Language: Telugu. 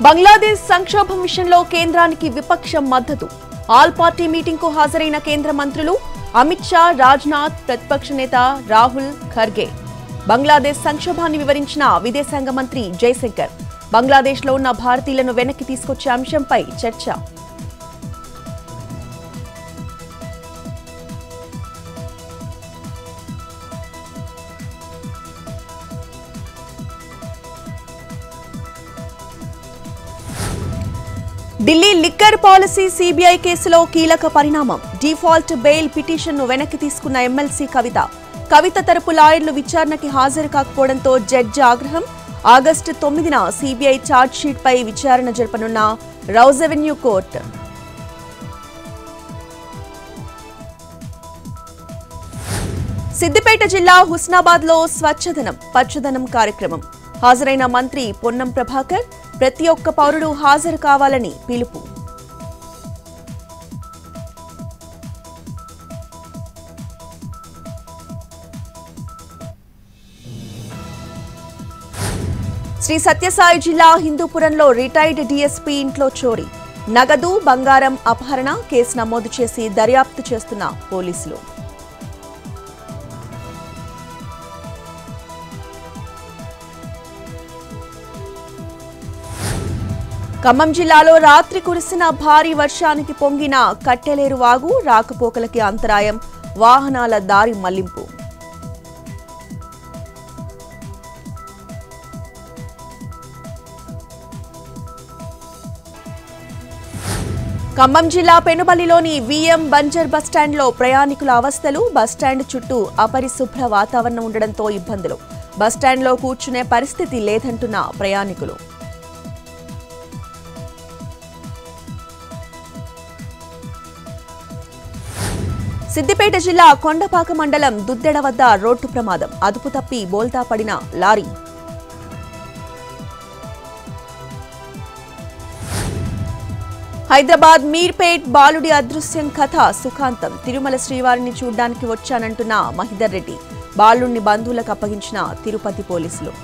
బంగ్లాదేశ్ సంక్షోభం విషయంలో కేంద్రానికి విపక్షం మద్దతు. ఆల్ పార్టీ మీటింగ్ కు హాజరైన కేంద్ర మంత్రులు అమిత్ షా, రాజ్నాథ్, ప్రతిపక్ష నేత రాహుల్ ఖర్గే. బంగ్లాదేశ్ సంక్షోభాన్ని వివరించిన విదేశాంగ మంత్రి జైశంకర్. బంగ్లాదేశ్లో ఉన్న భారతీయులను వెనక్కి తీసుకొచ్చే అంశంపై చర్చ. ఢిల్లీ లిక్కర్ పాలసీ సిబిఐ కేసులో కీలక పరిణామం. డిఫాల్ట్ బెయిల్ పిటిషన్ను వెనక్కి తీసుకున్న ఎమ్మెల్సీ కవిత తరపు లాయర్లు విచారణకి హాజరు కాకపోవడంతో జడ్జి ఆగ్రహం. ఆగస్టు 9న సిబిఐ ఛార్జ్షీట్ పై విచారణ జరపనున్న రౌజ్ అవెన్యూ కోర్టు. సిద్దిపేట జిల్లా హుస్నాబాద్ లో స్వచ్ఛదనం పచ్చదనం కార్యక్రమం. హాజరైన మంత్రి పొన్నం ప్రభాకర్ ప్రతి ఒక్క పౌరుడు హాజరు కావాలని పిలుపు. శ్రీ సత్యసాయి జిల్లా హిందూపురంలో రిటైర్డ్ డీఎస్పీ ఇంట్లో చోరీ. నగదు, బంగారం అపహరణ కేసు నమోదు చేసి దర్యాప్తు చేస్తున్న పోలీసులు. ఖమ్మం జిల్లాలో రాత్రి కురిసిన భారీ వర్షానికి పొంగిన కట్టెలేరు వాగు. రాకపోకలకి అంతరాయం, వాహనాల దారి మళ్లింపు. ఖమ్మం జిల్లా పెనుబల్లిలోని విఎం బంజర్ బస్టాండ్లో ప్రయాణికుల అవస్థలు. బస్టాండ్ చుట్టూ అపరిశుభ్ర వాతావరణం ఉండడంతో ఇబ్బందులు. బస్టాండ్లో కూర్చునే పరిస్థితి లేదంటున్న ప్రయాణికులు. సిద్దిపేట జిల్లా కొండపాక మండలం దుద్దెడ వద్ద రోడ్డు ప్రమాదం. అదుపు తప్పి బోల్తా పడిన లారీ. హైదరాబాద్ మీర్పేట్ బాలుడి అదృశ్యం కథ సుఖాంతం. తిరుమల శ్రీవారిని చూడ్డానికి వచ్చానంటున్న మహిదర్ రెడ్డి. బాలుడిని బంధువులకు అప్పగించిన తిరుపతి పోలీసులు.